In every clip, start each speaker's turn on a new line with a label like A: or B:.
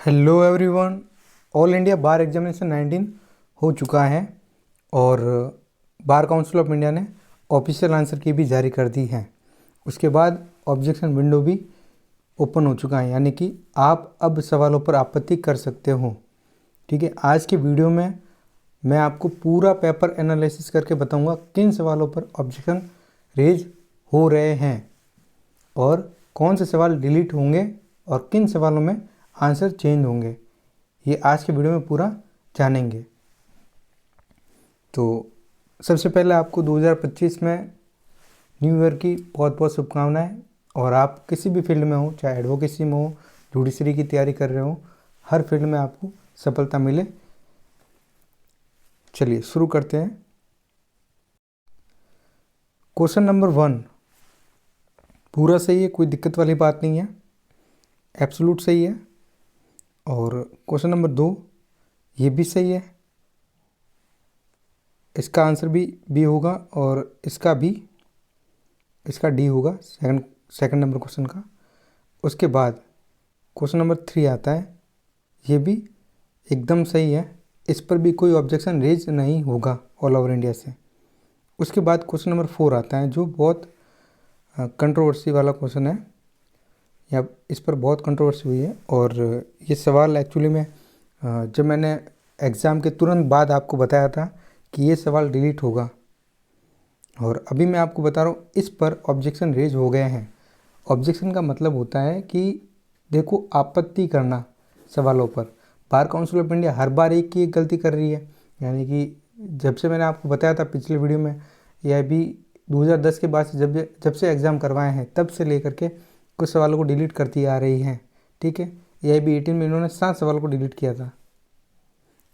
A: Hello everyone. All India बार examination 19 हो चुका है और बार काउंसिल ऑफ इंडिया ने ऑफिशियल आंसर की भी जारी कर दी है। उसके बाद ऑब्जेक्शन विंडो भी ओपन हो चुका है, यानी कि आप अब सवालों पर आपत्ति कर सकते हो। ठीक है, आज की वीडियो में मैं आपको पूरा पेपर एनालिसिस करके बताऊंगा किन सवालों पर ऑब्जेक्शन रेज हो रहे हैं और कौन से सवाल डिलीट होंगे और किन सवालों में आंसर चेंज होंगे। ये आज के वीडियो में पूरा जानेंगे। तो सबसे पहले आपको 2025 में न्यू ईयर की बहुत बहुत शुभकामनाएं। और आप किसी भी फील्ड में हो, चाहे एडवोकेसी में हो, जुडिशरी की तैयारी कर रहे हो, हर फील्ड में आपको सफलता मिले। चलिए शुरू करते हैं। क्वेश्चन नंबर 1 पूरा सही है, कोई दिक्कत वाली बात नहीं है, एब्सोल्यूट सही है। और क्वेश्चन नंबर 2 ये भी सही है, इसका आंसर भी बी होगा और इसका डी होगा सेकंड नंबर क्वेश्चन का। उसके बाद क्वेश्चन नंबर 3 आता है, ये भी एकदम सही है, इस पर भी कोई ऑब्जेक्शन रेज नहीं होगा ऑल ओवर इंडिया से। उसके बाद क्वेश्चन नंबर 4 आता है, जो बहुत कंट्रोवर्सी वाला क्वेश्चन है, या इस पर बहुत कंट्रोवर्सी हुई है। और ये सवाल एक्चुअली में जब मैंने एग्ज़ाम के तुरंत बाद आपको बताया था कि ये सवाल डिलीट होगा, और अभी मैं आपको बता रहा हूँ इस पर ऑब्जेक्शन रेज हो गए हैं। ऑब्जेक्शन का मतलब होता है कि देखो, आपत्ति करना सवालों पर। बार काउंसिल ऑफ इंडिया हर बार एक की एक गलती कर रही है, यानी कि जब से मैंने आपको बताया था पिछले वीडियो में, यह भी 2010 के बाद से जब से एग्ज़ाम करवाए हैं तब से लेकर के कुछ सवालों को डिलीट करती आ रही हैं। ठीक है, यह भी 18 में इन्होंने 7 सवालों को डिलीट किया था।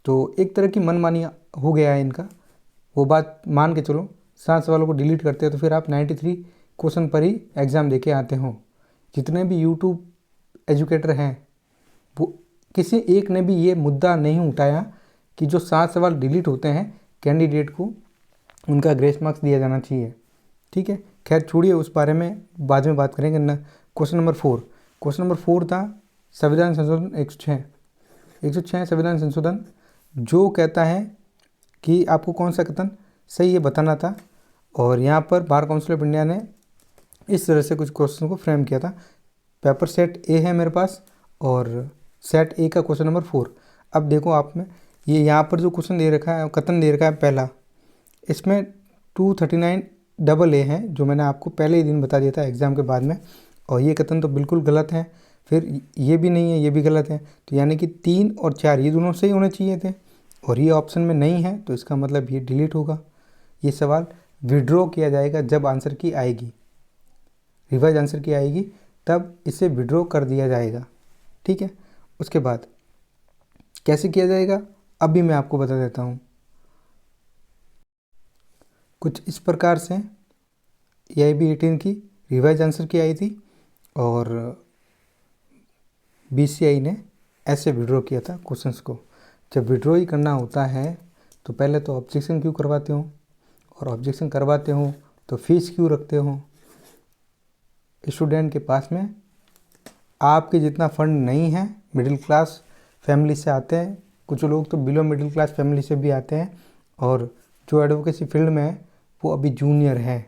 A: तो एक तरह की मनमानी हो गया है इनका, वो बात मान के चलो। 7 सवालों को डिलीट करते हो तो फिर आप 93 क्वेश्चन पर ही एग्ज़ाम दे के आते हो। जितने भी यूट्यूब एजुकेटर हैं, वो किसी एक ने भी ये मुद्दा नहीं उठाया कि जो 7 सवाल डिलीट होते हैं कैंडिडेट को उनका ग्रेस मार्क्स दिया जाना चाहिए। ठीक है, खैर छोड़िए, उस बारे में बाद में बात करेंगे ना। क्वेश्चन नंबर 4 था संविधान संशोधन 106 संविधान संशोधन, जो कहता है कि आपको कौन सा कथन सही है बताना था। और यहाँ पर बार काउंसिल ऑफ इंडिया ने इस तरह से कुछ क्वेश्चन को फ्रेम किया था। पेपर सेट ए है मेरे पास और सेट ए का क्वेश्चन नंबर 4। अब देखो आप में ये यहाँ पर जो क्वेश्चन दे रखा है, कथन दे रखा है पहला, इसमें 239 डबल ए है, जो मैंने आपको पहले ही दिन बता दिया था एग्ज़ाम के बाद में। और ये कथन तो बिल्कुल गलत है, फिर ये भी नहीं है, ये भी गलत है। तो यानी कि 3 और 4 ये दोनों सही होने चाहिए थे, और ये ऑप्शन में नहीं है, तो इसका मतलब ये डिलीट होगा। ये सवाल विड्रॉ किया जाएगा जब आंसर की आएगी, रिवाइज आंसर की आएगी, तब इसे विड्रॉ कर दिया जाएगा। ठीक है, उसके बाद कैसे किया जाएगा अभी मैं आपको बता देता हूँ। कुछ इस प्रकार से AIB 18 की रिवाइज आंसर की आई थी और BCI ने ऐसे विड्रॉ किया था क्वेश्चंस को। जब विड्रॉ ही करना होता है तो पहले तो ऑब्जेक्शन क्यों करवाते हो, और ऑब्जेक्शन करवाते हो तो फीस क्यों रखते हो। स्टूडेंट के पास में आपके जितना फंड नहीं है, मिडिल क्लास फैमिली से आते हैं, कुछ लोग तो बिलो मिडिल क्लास फैमिली से भी आते हैं, और जो एडवोकेसी फील्ड में है वो अभी जूनियर है।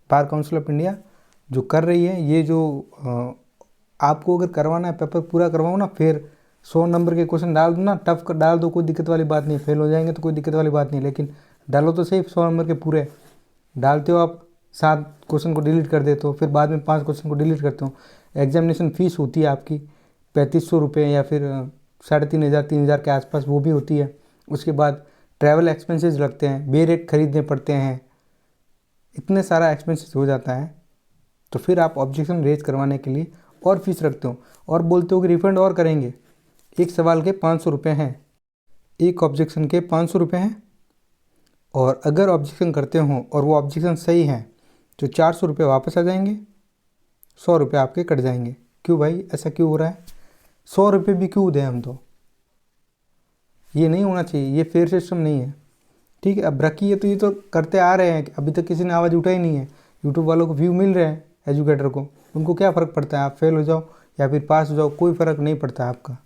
A: बार काउंसिल ऑफ इंडिया जो कर रही है, ये जो आपको अगर करवाना है, पेपर पूरा करवाओ ना, फिर 100 नंबर के क्वेश्चन डाल दो ना, टफ कर डाल दो, कोई दिक्कत वाली बात नहीं, फेल हो जाएंगे तो कोई दिक्कत वाली बात नहीं, लेकिन डालो तो सही 100 नंबर के पूरे। डालते हो आप 7 क्वेश्चन को डिलीट कर देते हो, फिर बाद में 5 क्वेश्चन को डिलीट करते हो। एग्जामिनेशन फ़ीस होती है आपकी 3500 रुपये या फिर 3500 3000 के आसपास वो भी होती है। उसके बाद ट्रैवल एक्सपेंसेस लगते हैं, बेरेट खरीदने पड़ते हैं, इतने सारा एक्सपेंसेस हो जाता है। तो फिर आप ऑब्जेक्शन रेज करवाने के लिए और फीस रखते हो और बोलते हो कि रिफ़ंड और करेंगे। एक सवाल के 500 रुपये हैं, एक ऑब्जेक्शन के 500 रुपये हैं, और अगर ऑब्जेक्शन करते हो और वो ऑब्जेक्शन सही है तो 400 रुपये वापस आ जाएंगे, 100 रुपये आपके कट जाएंगे। क्यों भाई, ऐसा क्यों हो रहा है? 100 रुपये भी क्यों दें हम? तो ये नहीं होना चाहिए, ये फेयर सिस्टम नहीं है। ठीक है, अब रखी है तो ये तो करते आ रहे हैं, अभी तक किसी ने आवाज़ उठाई नहीं है। यूट्यूब वालों को व्यू मिल रहे हैं, एजुकेटर को, उनको क्या फ़र्क पड़ता है, आप फेल हो जाओ या फिर पास हो जाओ, कोई फ़र्क नहीं पड़ता आपका।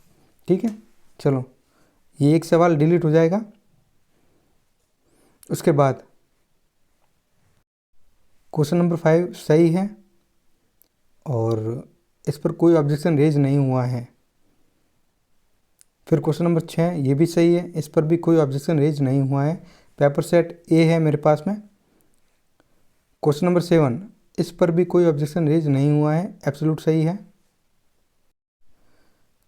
A: ठीक है, चलो ये एक सवाल डिलीट हो जाएगा। उसके बाद क्वेश्चन नंबर 5 सही है और इस पर कोई ऑब्जेक्शन रेज नहीं हुआ है। फिर क्वेश्चन नंबर 6 ये भी सही है, इस पर भी कोई ऑब्जेक्शन रेज नहीं हुआ है। पेपर सेट ए है मेरे पास में। क्वेश्चन नंबर 7 इस पर भी कोई ऑब्जेक्शन रेज नहीं हुआ है, एब्सोल्यूट सही है।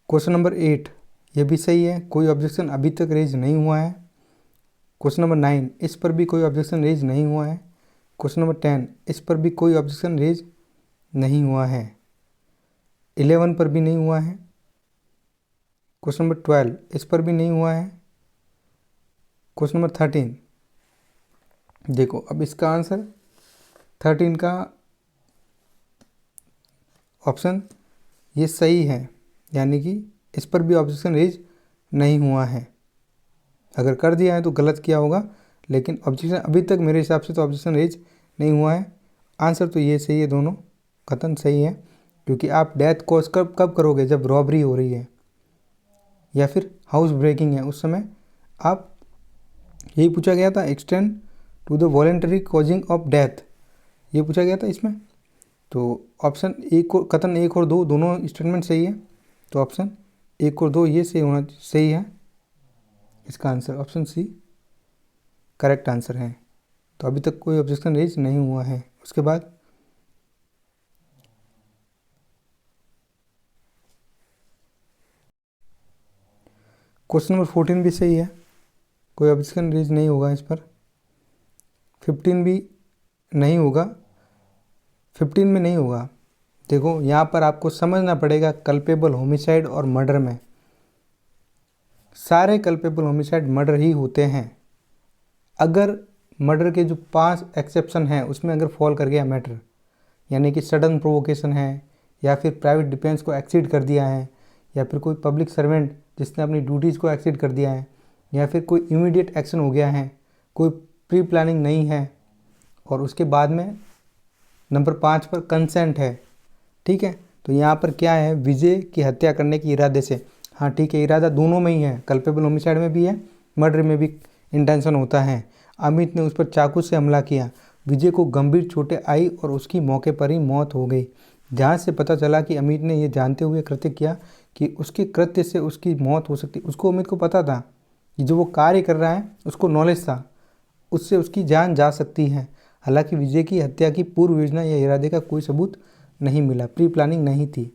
A: क्वेश्चन नंबर 8 ये भी सही है, कोई ऑब्जेक्शन अभी तक रेज नहीं हुआ है। क्वेश्चन नंबर 9 इस पर भी कोई ऑब्जेक्शन रेज नहीं हुआ है। क्वेश्चन नंबर 10 इस पर भी कोई ऑब्जेक्शन रेज नहीं हुआ है। 11 पर भी नहीं हुआ है। क्वेश्चन नंबर 12 इस पर भी नहीं हुआ है। क्वेश्चन नंबर 13 देखो, अब इसका आंसर 13 का ऑप्शन ये सही है, यानी कि इस पर भी ऑब्जेक्शन रेज नहीं हुआ है। अगर कर दिया है तो गलत किया होगा, लेकिन ऑब्जेक्शन अभी तक मेरे हिसाब से तो ऑब्जेक्शन रेज नहीं हुआ है। आंसर तो ये सही है, दोनों कथन सही है, क्योंकि आप डेथ कॉज कब कब करोगे, जब रॉबरी हो रही है या फिर हाउस ब्रेकिंग है, उस समय आप, यही पूछा गया था, extend to the voluntary causing of death, ये पूछा गया था इसमें। तो ऑप्शन एक और कथन 1 और 2 दोनों स्टेटमेंट सही है, तो ऑप्शन 1 और 2 ये सही है। इसका answer option C correct answer है। तो अभी तक कोई ऑब्जेक्शन रेज नहीं हुआ है। उसके बाद क्वेश्चन नंबर 14 भी सही है, कोई ऑब्जेक्शन रेज नहीं होगा इस पर। 15 भी नहीं होगा, 15 में नहीं होगा। देखो यहाँ पर आपको समझना पड़ेगा, कल्पेबल होमिसाइड और मर्डर में सारे कल्पेबल होमिसाइड मर्डर ही होते हैं। अगर मर्डर के जो 5 एक्सेप्शन हैं उसमें अगर फॉल कर गया मैटर, यानी कि सडन प्रोवोकेशन है, या फिर प्राइवेट डिफेंस को एक्सीड कर दिया है, या फिर कोई पब्लिक सर्वेंट जिसने अपनी ड्यूटीज़ को एक्सीड कर दिया है, या फिर कोई इमीडिएट एक्शन हो गया है, कोई प्री प्लानिंग नहीं है, और उसके बाद में नंबर 5 पर कंसेंट है। ठीक है, तो यहाँ पर क्या है, विजय की हत्या करने की इरादे से, हाँ ठीक है, इरादा दोनों में ही है, कल्पेबल होमिसाइड में भी है, मर्डर में भी इंटेंशन होता है। अमित ने उस पर चाकू से हमला किया, विजय को गंभीर चोटें आई और उसकी मौके पर ही मौत हो गई। जांच से पता चला कि अमित ने यह जानते हुए कृत्य किया कि उसके कृत्य से उसकी मौत हो सकती। उसको, अमित को पता था कि जो वो कार्य कर रहा है उसको नॉलेज था, उससे उसकी जान जा सकती है। हालांकि विजय की हत्या की पूर्व योजना या इरादे का कोई सबूत नहीं मिला, प्री प्लानिंग नहीं थी।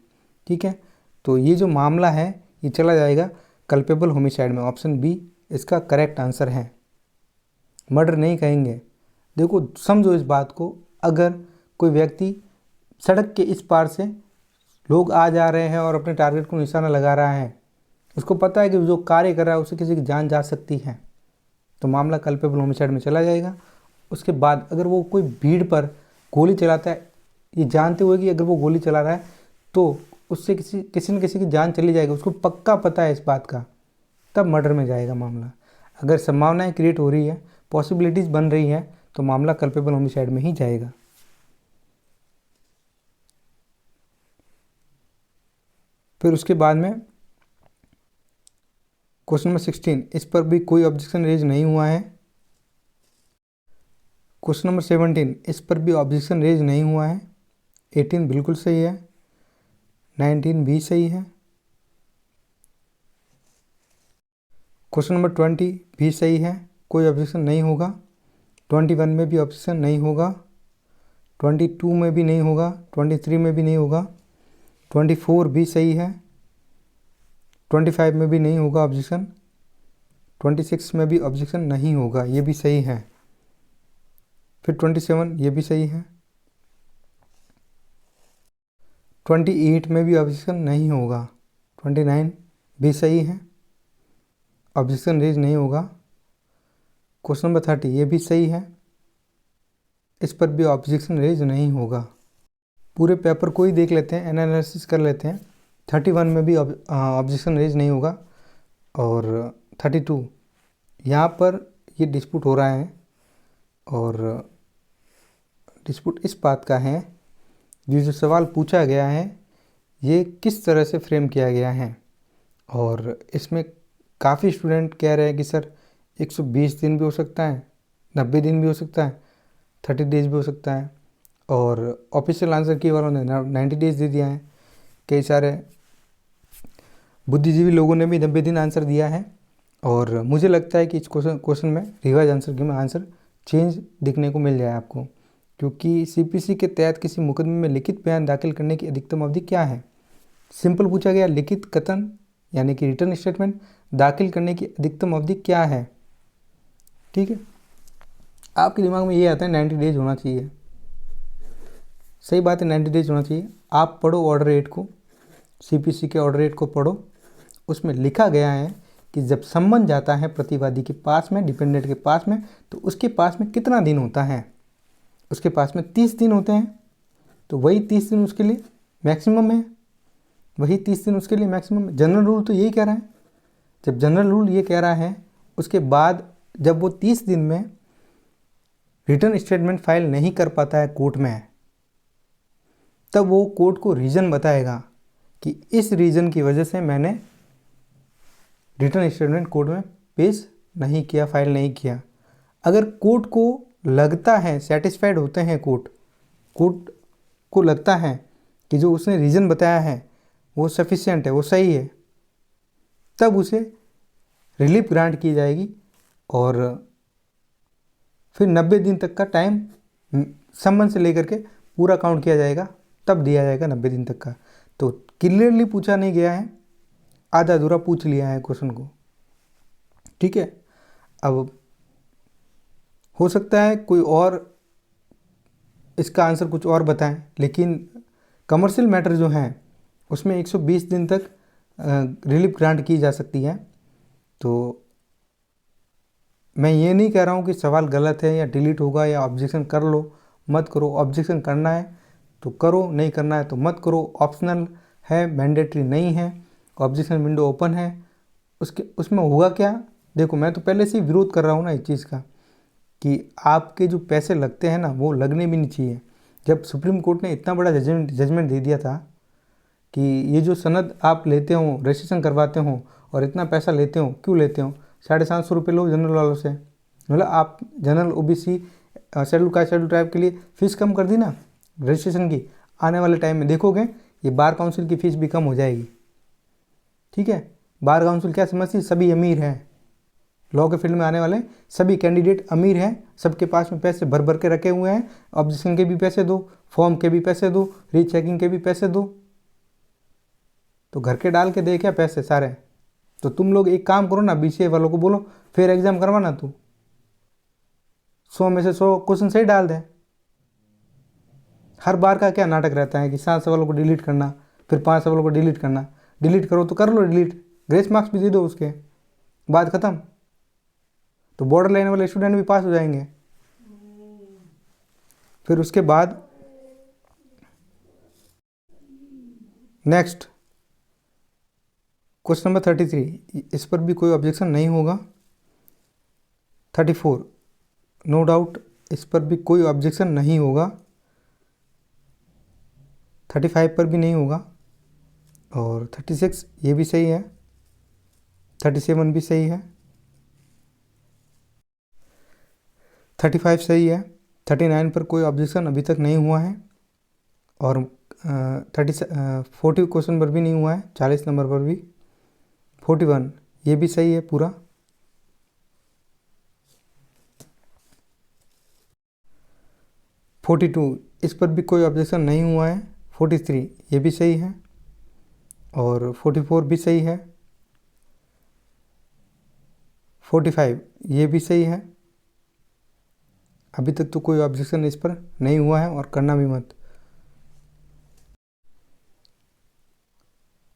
A: ठीक है, तो ये जो मामला है ये चला जाएगा कल्पेबल होमिसाइड में, ऑप्शन बी इसका करेक्ट आंसर है। मर्डर नहीं कहेंगे। देखो समझो इस बात को, अगर कोई व्यक्ति सड़क के इस पार से लोग आ जा रहे हैं और अपने टारगेट को निशाना लगा रहा है, उसको पता है कि जो कार्य कर रहा है उससे किसी की जान जा सकती है, तो मामला कल्पेबल होमिसाइड में चला जाएगा। उसके बाद अगर वो कोई भीड़ पर गोली चलाता है, ये जानते हुए कि अगर वो गोली चला रहा है तो उससे किसी न किसी की जान चली जाएगी, उसको पक्का पता है इस बात का, तब मर्डर में जाएगा मामला। अगर संभावनाएं क्रिएट हो रही है, पॉसिबिलिटीज़ बन रही हैं, तो मामला कल्पेबल होमिसाइड में ही जाएगा। फिर उसके बाद में क्वेश्चन नंबर 16 इस पर भी कोई ऑब्जेक्शन रेज नहीं हुआ है। क्वेश्चन नंबर 17 इस पर भी ऑब्जेक्शन रेज नहीं हुआ है। 18 बिल्कुल सही है, 19 भी सही है। क्वेश्चन नंबर 20 भी सही है, कोई ऑब्जेक्शन नहीं होगा। 21 में भी ऑब्जेक्शन नहीं होगा, 22 में भी नहीं होगा, 23 में भी नहीं होगा, 24 भी सही है, 25 में भी नहीं होगा ऑब्जेक्शन, 26 में भी ऑब्जेक्शन नहीं होगा, ये भी सही है। फिर 27 ये भी सही है, 28 में भी ऑब्जेक्शन नहीं होगा, 29 भी सही है, ऑब्जेक्शन रेज नहीं होगा। क्वेश्चन नंबर 30 ये भी सही है, इस पर भी ऑब्जेक्शन रेज नहीं होगा। पूरे पेपर को ही देख लेते हैं, एनालिसिस कर लेते हैं। 31 में भी ऑब्जेक्शन रेज नहीं होगा, और 32 यहाँ पर ये डिस्प्यूट हो रहा है, और डिस्प्यूट इस बात का है, ये जो सवाल पूछा गया है ये किस तरह से फ्रेम किया गया है। और इसमें काफ़ी स्टूडेंट कह रहे हैं कि सर 120 दिन भी हो सकता है, 90 दिन भी हो सकता है, 30 डेज भी हो सकता है, और ऑफिशियल आंसर की वालों ने 90 डेज दे दिया है। कई सारे बुद्धिजीवी लोगों ने भी 90 दिन आंसर दिया है। और मुझे लगता है कि इस क्वेश्चन में रिवाइज आंसर की में आंसर चेंज दिखने को मिल जाए आपको, क्योंकि सीपीसी के तहत किसी मुकदमे में लिखित बयान दाखिल करने की अधिकतम अवधि क्या है। सिंपल पूछा गया, लिखित कथन यानी कि रिटर्न स्टेटमेंट दाखिल करने की अधिकतम अवधि क्या है। ठीक है, आपके दिमाग में ये आता है 90 डेज होना चाहिए। सही बात है, 90 डेज होना चाहिए। आप पढ़ो ऑर्डर 8 को, सीपीसी के ऑर्डर 8 को पढ़ो। उसमें लिखा गया है कि जब सम्मन जाता है प्रतिवादी के पास में, डिपेंडेंट के पास में, तो उसके पास में कितना दिन होता है। उसके पास में 30 दिन होते हैं, तो वही 30 दिन उसके लिए मैक्सिमम है, वही 30 दिन उसके लिए मैक्सिमम है। जनरल रूल तो यही कह रहा है। जब जनरल रूल ये कह रहा है, उसके बाद जब वो 30 दिन में रिटर्न स्टेटमेंट फाइल नहीं कर पाता है कोर्ट में, तब वो कोर्ट को रीज़न बताएगा कि इस रीज़न की वजह से मैंने रिटर्न स्टेटमेंट कोर्ट में पेश नहीं किया, फाइल नहीं किया। अगर कोर्ट को लगता है, सेटिस्फाइड होते हैं कोर्ट को लगता है कि जो उसने रीज़न बताया है वो सफिशिएंट है, वो सही है, तब उसे रिलीफ ग्रांट की जाएगी। और फिर 90 दिन तक का टाइम सम्मन से लेकर के पूरा काउंट किया जाएगा, तब दिया जाएगा 90 दिन तक का। तो क्लियरली पूछा नहीं गया है, आधा अधूरा पूछ लिया है क्वेश्चन को। ठीक है, अब हो सकता है कोई और इसका आंसर कुछ और बताएं, लेकिन कमर्शियल मैटर जो हैं उसमें 120 दिन तक रिलीफ ग्रांट की जा सकती है। तो मैं ये नहीं कह रहा हूँ कि सवाल गलत है या डिलीट होगा या ऑब्जेक्शन कर लो मत करो। ऑब्जेक्शन करना है तो करो, नहीं करना है तो मत करो। ऑप्शनल है, मैंडेटरी नहीं है। ऑब्जेक्शन विंडो ओपन है। उसमें होगा क्या, देखो मैं तो पहले से ही विरोध कर रहा हूँ ना इस चीज़ का, कि आपके जो पैसे लगते हैं ना वो लगने भी नहीं चाहिए। जब सुप्रीम कोर्ट ने इतना बड़ा जजमेंट दे दिया था कि ये जो सनद आप लेते हो, रजिस्ट्रेशन करवाते हो और इतना पैसा लेते हो, क्यों लेते हो, 750 रुपये लो जनरल वालों से। मतलब आप general OBC schedule caste schedule tribe के लिए फ़ीस कम कर दी ना रजिस्ट्रेशन की, आने वाले टाइम में देखोगे ये बार काउंसिल की फ़ीस भी कम हो जाएगी। ठीक है, बार काउंसिल क्या समझती, सभी अमीर हैं, लॉ के फील्ड में आने वाले सभी कैंडिडेट अमीर हैं, सबके पास में पैसे भर भर के रखे हुए हैं। ऑब्जेक्शन के भी पैसे दो, फॉर्म के भी पैसे दो, रीचेकिंग के भी पैसे दो, तो घर के डाल के दे क्या पैसे सारे। तो तुम लोग एक काम करो ना, बीसीए वालों को बोलो फिर एग्जाम करवाना, तू 100 में से 100 क्वेश्चन सही डाल दे। हर बार का क्या नाटक रहता है कि 7 सवालों को डिलीट करना, फिर 5 सवालों को डिलीट करना। डिलीट करो तो कर लो डिलीट, ग्रेस मार्क्स भी दे दो, उसके बाद ख़त्म, तो बॉर्डर लाइन वाले स्टूडेंट भी पास हो जाएंगे। फिर उसके बाद नेक्स्ट क्वेश्चन नंबर 33, इस पर भी कोई ऑब्जेक्शन नहीं होगा। 34 नो डाउट, इस पर भी कोई ऑब्जेक्शन नहीं होगा। 35 पर भी नहीं होगा। और 36 ये भी सही है, 37 भी सही है, 35 सही है, 39 पर कोई ऑब्जेक्शन अभी तक नहीं हुआ है। और 40 क्वेश्चन पर भी नहीं हुआ है, 40 नंबर पर भी। 41 ये भी सही है पूरा। 42 इस पर भी कोई ऑब्जेक्शन नहीं हुआ है। 43 ये भी सही है, और 44 भी सही है। 45 ये भी सही है। अभी तक तो कोई ऑब्जेक्शन इस पर नहीं हुआ है, और करना भी मत।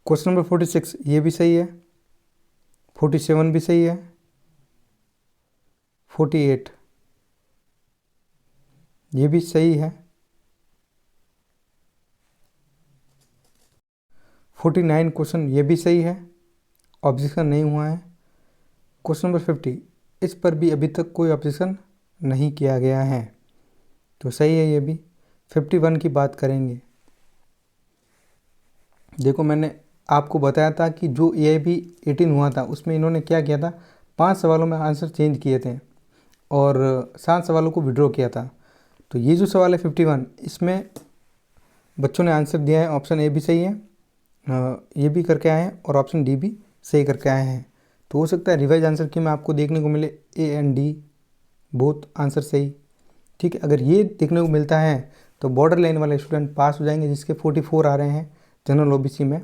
A: क्वेश्चन नंबर 46 ये भी सही है। 47 भी सही है। 48 ये भी सही है। 49 क्वेश्चन ये भी सही है, ऑब्जेक्शन नहीं हुआ है। क्वेश्चन नंबर 50 इस पर भी अभी तक कोई ऑब्जेक्शन नहीं किया गया है, तो सही है ये भी। 51 की बात करेंगे। देखो मैंने आपको बताया था कि जो AIB 18 हुआ था उसमें इन्होंने क्या किया था, 5 सवालों में आंसर चेंज किए थे और 7 सवालों को विड्रॉ किया था। तो ये जो सवाल है 51, इसमें बच्चों ने आंसर दिया है, ऑप्शन ए भी सही है, ये भी करके आए हैं और ऑप्शन डी भी सही करके आए हैं। तो हो सकता है रिवाइज आंसर की में आपको देखने को मिले A and D both answer सही। ठीक है, अगर ये देखने को मिलता है तो बॉर्डर लाइन वाले स्टूडेंट पास हो जाएंगे, जिसके 44 आ रहे हैं जनरल OBC में,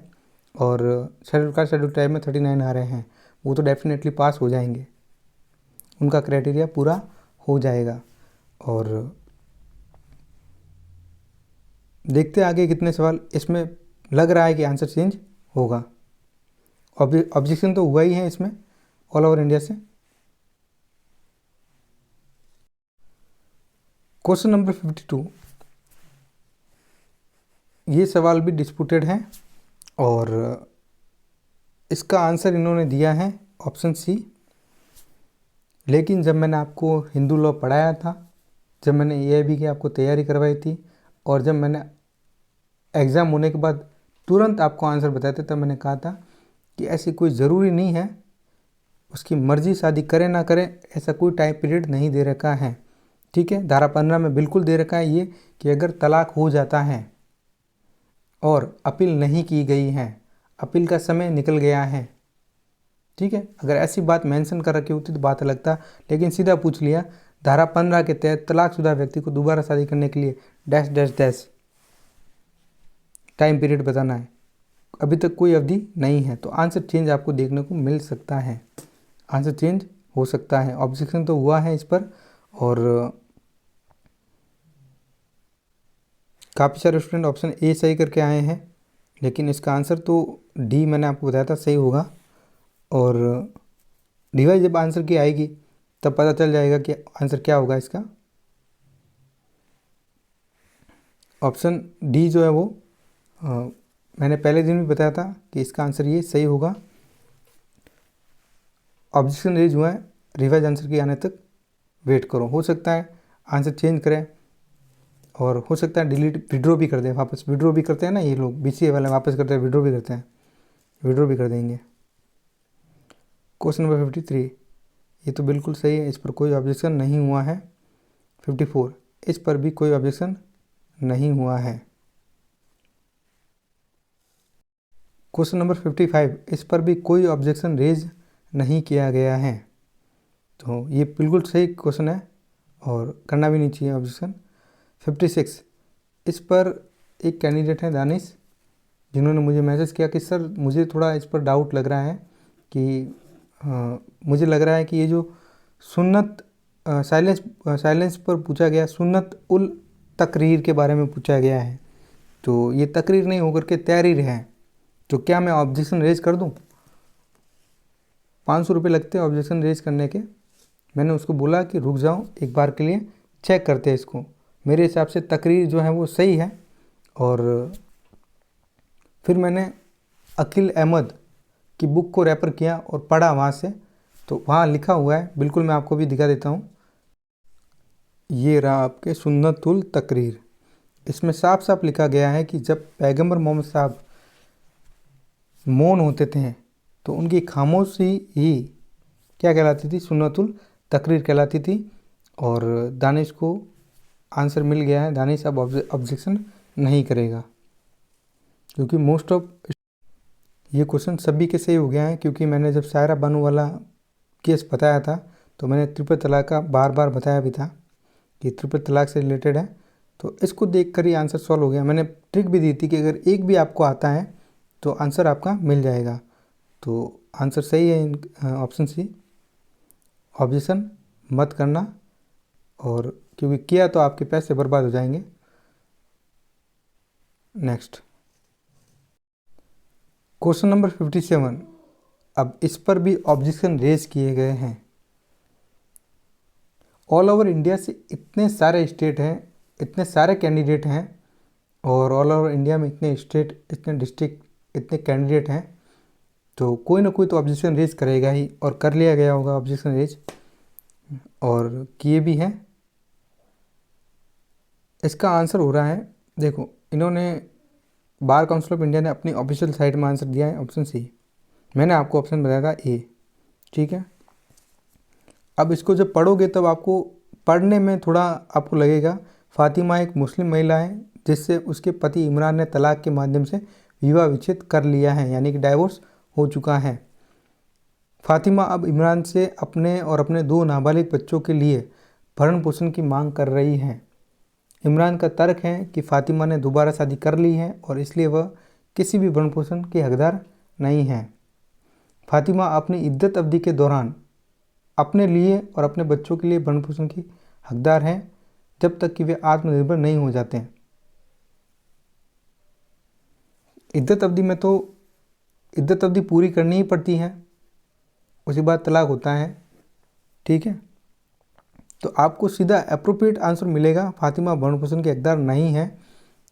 A: और शेड्यूल कास्ट शेड्यूल ट्राइब में 39 आ रहे हैं, वो तो डेफिनेटली पास हो जाएंगे, उनका क्राइटेरिया पूरा हो जाएगा। और देखते हैं आगे कितने सवाल इसमें लग रहा है कि आंसर चेंज होगा। ऑब्जेक्शन तो हुआ ही है इसमें ऑल ओवर इंडिया से। क्वेश्चन नंबर 52, ये सवाल भी डिस्प्यूटेड है और इसका आंसर इन्होंने दिया है ऑप्शन सी। लेकिन जब मैंने आपको हिंदू लॉ पढ़ाया था, जब मैंने AIB की आपको तैयारी करवाई थी और जब मैंने एग्ज़ाम होने के बाद तुरंत आपको आंसर बताए थे, तब मैंने कहा था कि ऐसी कोई ज़रूरी नहीं है, उसकी मर्ज़ी, शादी करे ना करे, ऐसा कोई टाइम पीरियड नहीं दे रखा है। ठीक है, धारा 15 में बिल्कुल दे रखा है ये कि अगर तलाक हो जाता है और अपील नहीं की गई है, अपील का समय निकल गया है, ठीक है, अगर ऐसी बात मेंशन कर रखी होती तो बात अलग था, लेकिन सीधा पूछ लिया धारा 15 के तहत तलाकशुदा व्यक्ति को दोबारा शादी करने के लिए dash dash dash time period बताना है, अभी तक कोई अवधि नहीं है, तो आंसर चेंज आपको देखने को मिल सकता है, आंसर चेंज हो सकता है। ऑब्जेक्शन तो हुआ है इस पर और काफ़ी सारे स्टूडेंट ऑप्शन ए सही करके आए हैं, लेकिन इसका आंसर तो डी मैंने आपको बताया था सही होगा। और डिवाइस जब आंसर की आएगी तब पता चल जाएगा कि आंसर क्या होगा इसका। ऑप्शन डी जो है वो मैंने पहले दिन भी बताया था कि इसका आंसर ये सही होगा। ऑब्जेक्शन रेज हुआ है, रिवाइज आंसर के आने तक वेट करो, हो सकता है आंसर चेंज करें और हो सकता है डिलीट विड्रॉ भी कर दें, वापस विड्रॉ भी करते हैं ना ये लोग, BCA वाले वापस करते हैं, विड्रॉ भी करते हैं, विड्रॉ भी कर देंगे। क्वेश्चन नंबर 53, ये तो बिल्कुल सही है, इस पर कोई ऑब्जेक्शन नहीं हुआ है। 54, इस पर भी कोई ऑब्जेक्शन नहीं हुआ है। क्वेश्चन नंबर 55, इस पर भी कोई ऑब्जेक्शन रेज नहीं किया गया है, तो ये बिल्कुल सही क्वेश्चन है और करना भी नहीं चाहिए ऑब्जेक्शन। 56, इस पर एक कैंडिडेट है दानिश, जिन्होंने मुझे मैसेज किया कि सर मुझे थोड़ा इस पर डाउट लग रहा है कि मुझे लग रहा है कि ये जो सुन्नत साइलेंस पर पूछा गया, सुन्नत उल तकरीर के बारे में पूछा गया है, तो ये तकरीर नहीं होकर के तहरीर है, तो क्या मैं ऑब्जेक्शन रेज कर दूं? 500 रुपये लगते हैं ऑब्जेक्शन रेज करने के। मैंने उसको बोला कि रुक जाओ, एक बार के लिए चेक करते हैं इसको, मेरे हिसाब से तकरीर जो है वो सही है। और फिर मैंने अकील अहमद की बुक को रेफर किया और पढ़ा वहाँ से, तो वहाँ लिखा हुआ है, बिल्कुल मैं आपको भी दिखा देता हूँ, ये रहा आपके सुन्नतुल तकरीर। इसमें साफ साफ लिखा गया है कि जब पैगंबर मोहम्मद साहब मौन होते थे तो उनकी खामोशी ही क्या कहलाती थी, सुन्नतुल तकरीर कहलाती थी। और दानिश को आंसर मिल गया है, दानिश अब ऑब्जेक्शन नहीं करेगा, क्योंकि मोस्ट ऑफ ये क्वेश्चन सभी के सही हो गया है। क्योंकि मैंने जब सायरा बानू वाला केस बताया था तो मैंने ट्रिपल तलाक का बार बार बताया भी था कि ट्रिपल तलाक से रिलेटेड है, तो इसको देख कर ही आंसर सॉल्व हो गया। मैंने ट्रिक भी दी थी कि अगर एक भी आपको आता है तो आंसर आपका मिल जाएगा, तो आंसर सही है ऑप्शन सी, ऑब्जेक्शन मत करना, और क्योंकि किया तो आपके पैसे बर्बाद हो जाएंगे। नेक्स्ट क्वेश्चन नंबर 57, अब इस पर भी ऑब्जेक्शन रेज किए गए हैं। ऑल ओवर इंडिया से इतने सारे स्टेट हैं, इतने सारे कैंडिडेट हैं, और ऑल ओवर इंडिया में इतने स्टेट, इतने डिस्ट्रिक्ट, इतने कैंडिडेट हैं, तो कोई ना कोई तो ऑब्जेक्शन रेज करेगा ही, और कर लिया गया होगा ऑब्जेक्शन रेज, और किए भी हैं। इसका आंसर हो रहा है, देखो इन्होंने बार काउंसिल ऑफ इंडिया ने अपनी ऑफिशियल साइट में आंसर दिया है ऑप्शन सी। मैंने आपको ऑप्शन बताया था ए। ठीक है, अब इसको जब पढ़ोगे तब आपको पढ़ने में थोड़ा आपको लगेगा फातिमा एक मुस्लिम महिला है जिससे उसके पति इमरान ने तलाक के माध्यम से विवाह विच्छेद कर लिया है, यानी कि डाइवोर्स हो चुका है। फातिमा अब इमरान से अपने और अपने 2 नाबालिग बच्चों के लिए भरण पोषण की मांग कर रही हैं। इमरान का तर्क है कि फातिमा ने दोबारा शादी कर ली है और इसलिए वह किसी भी भरण पोषण की हकदार नहीं है। फातिमा अपनी इद्दत अवधि के दौरान अपने लिए और अपने बच्चों के लिए भरण पोषण की हकदार हैं जब तक कि वे आत्मनिर्भर नहीं हो जाते हैं। इद्दत अवधि में तो इद्दत अवधि पूरी करनी ही पड़ती है, उसके बाद तलाक होता है। ठीक है, तो आपको सीधा अप्रोप्रिएट आंसर मिलेगा फातिमा भरण पोषण की हकदार नहीं है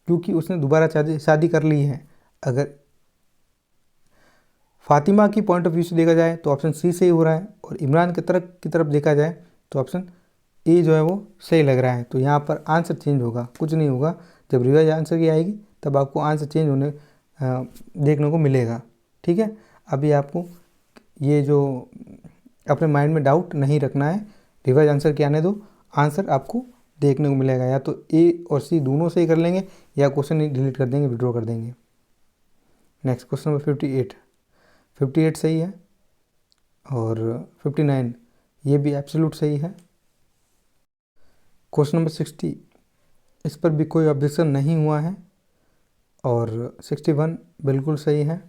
A: क्योंकि उसने दोबारा शादी कर ली है। अगर फातिमा की पॉइंट ऑफ व्यू से देखा जाए तो ऑप्शन सी सही हो रहा है, और इमरान की तरफ देखा जाए तो ऑप्शन ए जो है वो सही लग रहा है। तो यहाँ पर आंसर चेंज होगा, कुछ नहीं होगा। जब रिवाइज आंसर की आएगी तब आपको आंसर चेंज होने देखने को मिलेगा। ठीक है, अभी आपको ये जो अपने माइंड में डाउट नहीं रखना है, रिवाइज आंसर के आने दो, आंसर आपको देखने को मिलेगा। या तो ए और सी दोनों सही कर लेंगे या क्वेश्चन ही डिलीट कर देंगे, विड्रॉ कर देंगे। नेक्स्ट क्वेश्चन नंबर 58 सही है, और 59 ये भी एब्सोल्यूट सही है। क्वेश्चन नंबर 60 इस पर भी कोई ऑब्जेक्शन नहीं हुआ है, और 61 बिल्कुल सही है।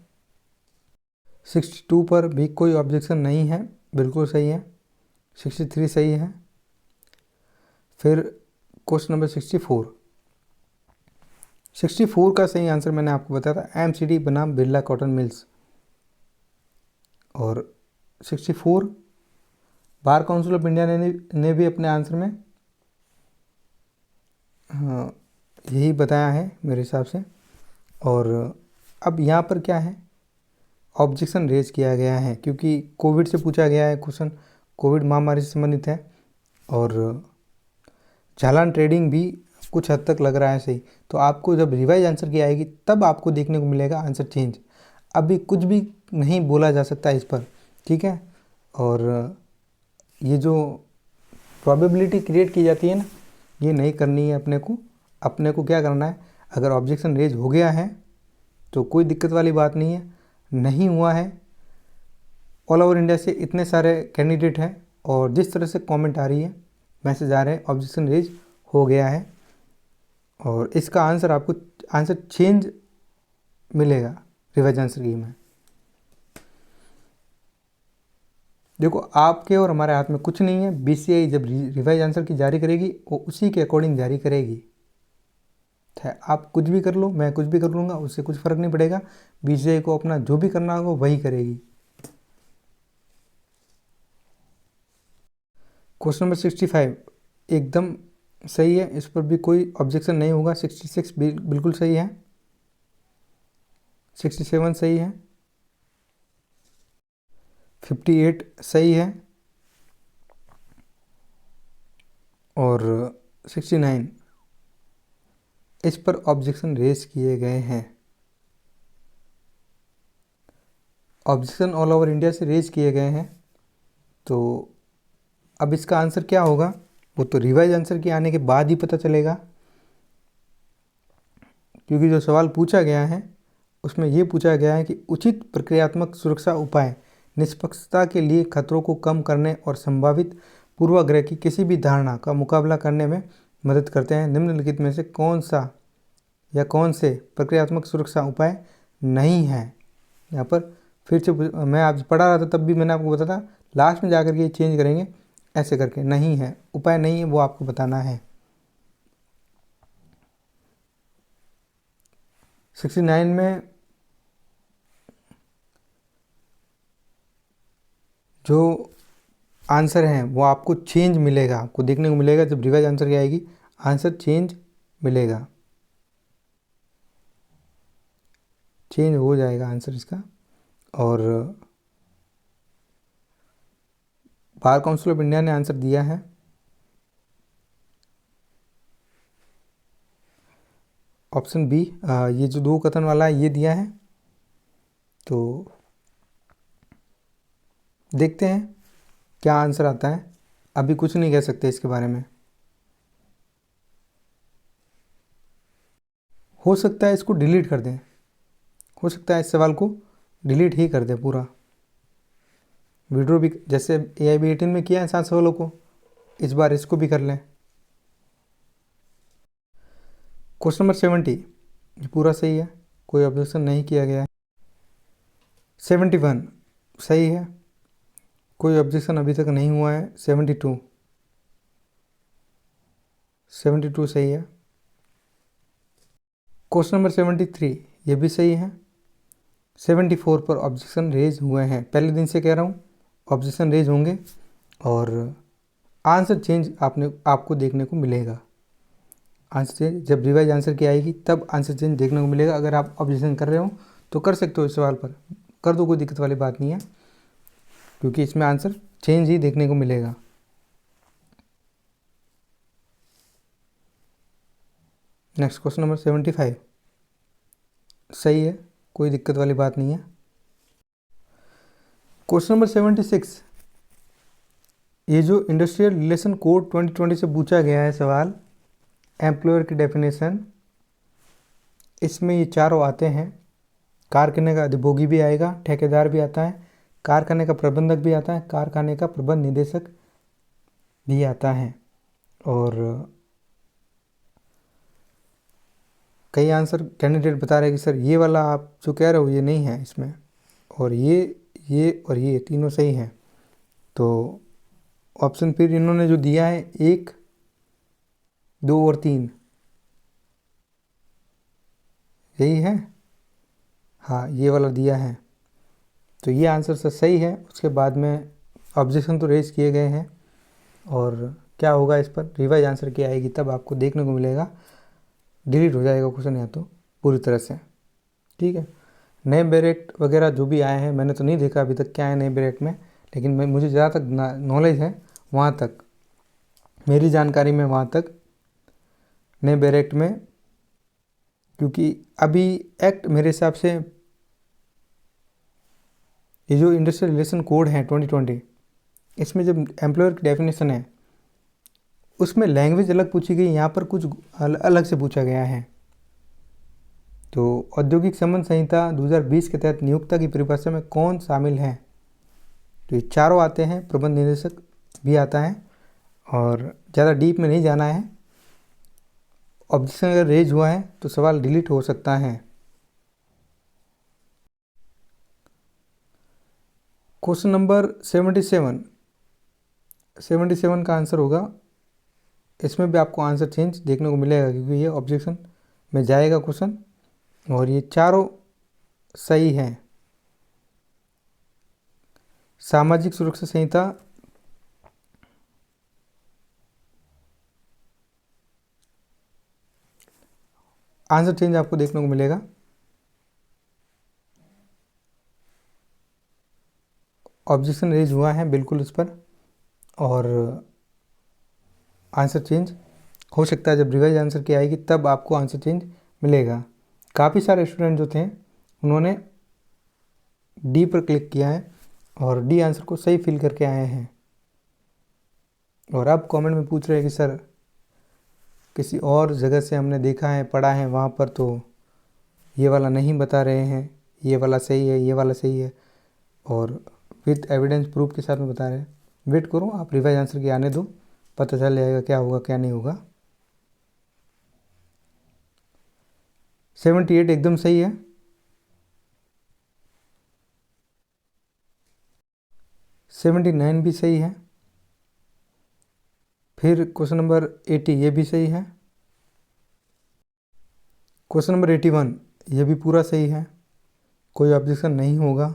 A: 62 पर भी कोई ऑब्जेक्शन नहीं है, बिल्कुल सही है। 63 सही है। फिर क्वेश्चन नंबर 64 का सही आंसर मैंने आपको बताया था एमसीडी बनाम बिरला कॉटन मिल्स। और 64 बार काउंसिल ऑफ इंडिया ने भी अपने आंसर में हाँ यही बताया है मेरे हिसाब से। और अब यहाँ पर क्या है, ऑब्जेक्शन रेज किया गया है क्योंकि कोविड से पूछा गया है क्वेश्चन, कोविड महामारी से संबंधित है, और चालान ट्रेडिंग भी कुछ हद तक लग रहा है सही। तो आपको जब रिवाइज आंसर की आएगी तब आपको देखने को मिलेगा आंसर चेंज। अभी कुछ भी नहीं बोला जा सकता इस पर। ठीक है, और ये जो प्रोबेबिलिटी क्रिएट की जाती है ना, ये नहीं करनी है अपने को क्या करना है, अगर ऑब्जेक्शन रेज हो गया है तो कोई दिक्कत वाली बात नहीं है, नहीं हुआ है। ऑल ओवर इंडिया से इतने सारे कैंडिडेट हैं और जिस तरह से कमेंट आ रही है, मैसेज आ रहे हैं, ऑब्जेक्शन रेज हो गया है, और इसका आंसर आपको आंसर चेंज मिलेगा रिवाइज आंसर की में। देखो आपके और हमारे हाथ में कुछ नहीं है, बीसीआई जब रिवाइज आंसर की जारी करेगी वो उसी के अकॉर्डिंग जारी करेगी। आप कुछ भी कर लो, मैं कुछ भी कर लूँगा, उससे कुछ फ़र्क नहीं पड़ेगा। बीसीआई को अपना जो भी करना होगा वही करेगी। क्वेश्चन नंबर 65 एकदम सही है, इस पर भी कोई ऑब्जेक्शन नहीं होगा। 66 बिल्कुल सही है। 67 सही है। 58 सही है, और 69 इस पर ऑब्जेक्शन रेज किए गए हैं। ऑब्जेक्शन ऑल ओवर इंडिया से रेज किए गए हैं। तो अब इसका आंसर क्या होगा वो तो रिवाइज आंसर के आने के बाद ही पता चलेगा, क्योंकि जो सवाल पूछा गया है उसमें ये पूछा गया है कि उचित प्रक्रियात्मक सुरक्षा उपाय निष्पक्षता के लिए खतरों को कम करने और संभावित पूर्वाग्रह की किसी भी धारणा का मुकाबला करने में मदद करते हैं। निम्नलिखित में से कौन सा या कौन से प्रक्रियात्मक सुरक्षा उपाय नहीं है। यहाँ पर फिर से मैं आज पढ़ा रहा था तब भी मैंने आपको बताया था, लास्ट में जाकर के ये चेंज करेंगे ऐसे करके, नहीं है उपाय नहीं है वो आपको बताना है। 69 में जो आंसर है वो आपको चेंज मिलेगा, आपको देखने को मिलेगा जब रिवाइज आंसर की आएगी आंसर चेंज मिलेगा, चेंज हो जाएगा आंसर इसका। और बार काउंसिल ऑफ इंडिया ने आंसर दिया है, ऑप्शन बी, ये जो दो कथन वाला है ये दिया है। तो देखते हैं क्या आंसर आता है। अभी कुछ नहीं कह सकते इसके बारे में। हो सकता है इसको डिलीट कर दें, हो सकता है इस सवाल को डिलीट ही कर दें पूरा। विड्रॉ भी जैसे AIB 18 में किया है 7 सवालों को, इस बार इसको भी कर लें। क्वेश्चन नंबर 70 ये पूरा सही है, कोई ऑब्जेक्शन नहीं किया गया है। 71 सही है, कोई ऑब्जेक्शन अभी तक नहीं हुआ है। 72 सही है। क्वेश्चन नंबर 73 ये भी सही है। 74 पर ऑब्जेक्शन रेज हुए हैं, पहले दिन से कह रहा हूँ ऑब्जेक्शन रेज होंगे और आंसर चेंज आपको देखने को मिलेगा। आंसर चेंज जब रिवाइज आंसर की आएगी तब आंसर चेंज देखने को मिलेगा। अगर आप ऑब्जेक्शन कर रहे हो तो कर सकते हो, इस सवाल पर कर दो, कोई दिक्कत वाली बात नहीं है, क्योंकि इसमें आंसर चेंज ही देखने को मिलेगा। नेक्स्ट क्वेश्चन नंबर 75 सही है, कोई दिक्कत वाली बात नहीं है। क्वेश्चन नंबर 76 ये जो इंडस्ट्रियल रिलेशन कोड 2020 से पूछा गया है सवाल, एम्प्लॉयर की डेफिनेशन, इसमें ये चारों आते हैं। कारखाने का अधिभोगी भी आएगा, ठेकेदार भी आता है, कारखाने का प्रबंधक भी आता है, कारखाने का प्रबंध निदेशक भी आता है। और कई आंसर कैंडिडेट बता रहे हैं कि सर ये वाला आप जो कह रहे हो ये नहीं है इसमें, और ये और ये तीनों सही हैं। तो ऑप्शन फिर इन्होंने जो दिया है 1, 2 और 3 यही है, हाँ ये वाला दिया है। तो ये आंसर सर सही है। उसके बाद में ऑब्जेक्शन तो रेज किए गए हैं, और क्या होगा इस पर रिवाइज आंसर की आएगी तब आपको देखने को मिलेगा। डिलीट हो जाएगा क्वेश्चन या तो पूरी तरह से, ठीक है। नए बैरेट वगैरह जो भी आए हैं मैंने तो नहीं देखा अभी तक क्या है नए बैरेट में, लेकिन मुझे जहाँ तक नॉलेज है वहाँ तक, मेरी जानकारी में वहाँ तक नए बैरेट में, क्योंकि अभी एक्ट मेरे हिसाब से ये जो इंडस्ट्रियल रिलेशन कोड है 2020, इसमें जब एम्प्लॉयर की डेफिनेशन है उसमें लैंग्वेज अलग पूछी गई, यहाँ पर कुछ अलग से पूछा गया है। तो औद्योगिक संबंध संहिता 2020 के तहत नियोक्ता की परिभाषा में कौन शामिल है? तो ये चारों आते हैं, प्रबंध निदेशक भी आता है, और ज़्यादा डीप में नहीं जाना है। ऑब्जेक्शन अगर रेज हुआ है तो सवाल डिलीट हो सकता है। क्वेश्चन नंबर 77 का आंसर होगा, इसमें भी आपको आंसर चेंज देखने को मिलेगा क्योंकि ये ऑब्जेक्शन में जाएगा क्वेश्चन, और ये चारों सही हैं। सामाजिक सुरक्षा संहिता आंसर चेंज आपको देखने को मिलेगा। ऑब्जेक्शन रेज हुआ है बिल्कुल इस पर, और आंसर चेंज हो सकता है जब रिवाइज आंसर की आएगी तब आपको आंसर चेंज मिलेगा। काफ़ी सारे स्टूडेंट जो थे उन्होंने डी पर क्लिक किया है और डी आंसर को सही फिल करके आए हैं। और अब कमेंट में पूछ रहे हैं कि सर किसी और जगह से हमने देखा है, पढ़ा है, वहाँ पर तो ये वाला नहीं बता रहे हैं, ये वाला सही है, ये वाला सही है, और विथ एविडेंस प्रूफ के साथ में बता रहे हैं। वेट करो, आप रिवाइज आंसर के आने दो, पता चल जाएगा क्या होगा क्या नहीं होगा। 78 एकदम सही है। 79 भी सही है। फिर क्वेश्चन नंबर 80 ये भी सही है। क्वेश्चन नंबर 81 ये भी पूरा सही है, कोई ऑब्जेक्शन नहीं होगा,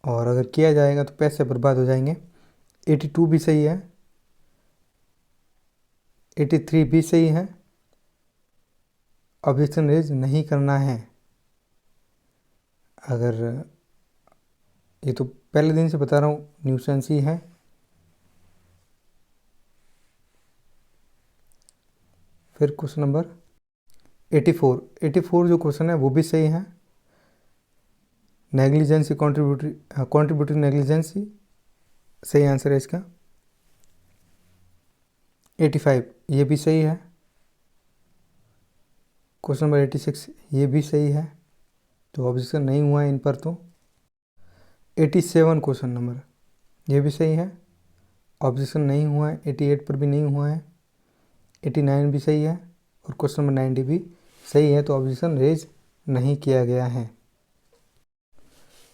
A: और अगर किया जाएगा तो पैसे बर्बाद हो जाएंगे। 82 भी सही है। 83 भी सही है, ऑब्जेक्शन रेज नहीं करना है। अगर ये तो पहले दिन से बता रहा हूँ न्यूसेंस ही है। फिर क्वेश्चन नंबर 84 जो क्वेश्चन है वो भी सही है। नेग्लिजेंसी, कॉन्ट्रीब्यूटरी नेग्लिजेंसी सही आंसर है इसका। 85 ये भी सही है। क्वेश्चन नंबर 86 ये भी सही है, तो ऑब्जेक्शन नहीं हुआ है इन पर। तो 87 क्वेश्चन नंबर ये भी सही है, ऑब्जेक्शन नहीं हुआ है। 88 पर भी नहीं हुआ है। 89 भी सही है और क्वेश्चन नंबर 90 भी सही है, तो ऑब्जेक्शन रेज नहीं किया गया है।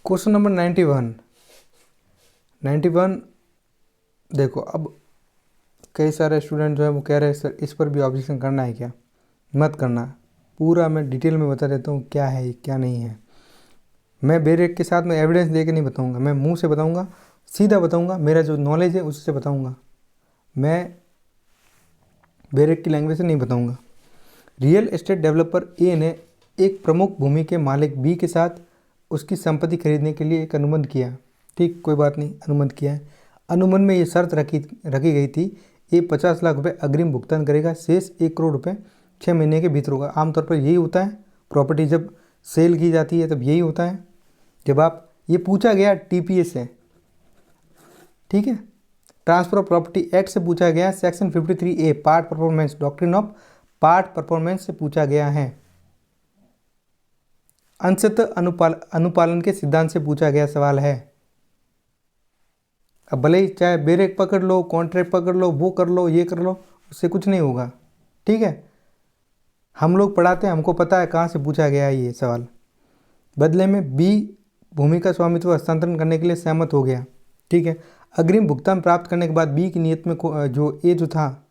A: क्वेश्चन नंबर 91 देखो, अब कई सारे स्टूडेंट जो है वो कह रहे हैं सर इस पर भी ऑब्जेक्शन करना है क्या? मत करना, पूरा मैं डिटेल में बता देता हूँ क्या है क्या नहीं है। मैं बेरेक के साथ में एविडेंस दे के नहीं बताऊँगा, मैं मुंह से बताऊँगा, सीधा बताऊँगा, मेरा जो नॉलेज है उससे बताऊँगा, मैं बेरेक की लैंग्वेज से नहीं बताऊँगा। रियल एस्टेट डेवलपर ए ने एक प्रमुख भूमि के मालिक बी के साथ उसकी संपत्ति खरीदने के लिए एक अनुबंध किया। ठीक, कोई बात नहीं, अनुबंध किया है। अनुबंध में ये शर्त रखी गई थी, ये 50 लाख रुपए अग्रिम भुगतान करेगा, शेष 1 करोड़ रुपए 6 महीने के भीतर होगा। आमतौर पर यही होता है, प्रॉपर्टी जब सेल की जाती है तब यही होता है। जब आप, ये पूछा गया टीपीएस से, ठीक है, ट्रांसफर ऑफ प्रॉपर्टी एक्ट से पूछा गया, section 53A part performance, doctrine of part performance से पूछा गया है। अंशतः अनुपालन के सिद्धांत से पूछा गया सवाल है। अब भले ही चाहे बेरेक पकड़ लो, कॉन्ट्रैक्ट पकड़ लो, वो कर लो, ये कर लो, उससे कुछ नहीं होगा। ठीक है, हम लोग पढ़ाते हैं, हमको पता है कहाँ से पूछा गया है ये सवाल। बदले में बी भूमि का स्वामित्व हस्तांतरण करने के लिए सहमत हो गया। ठीक है, अग्रिम भुगतान प्राप्त करने के बाद बी की नीयत में जो था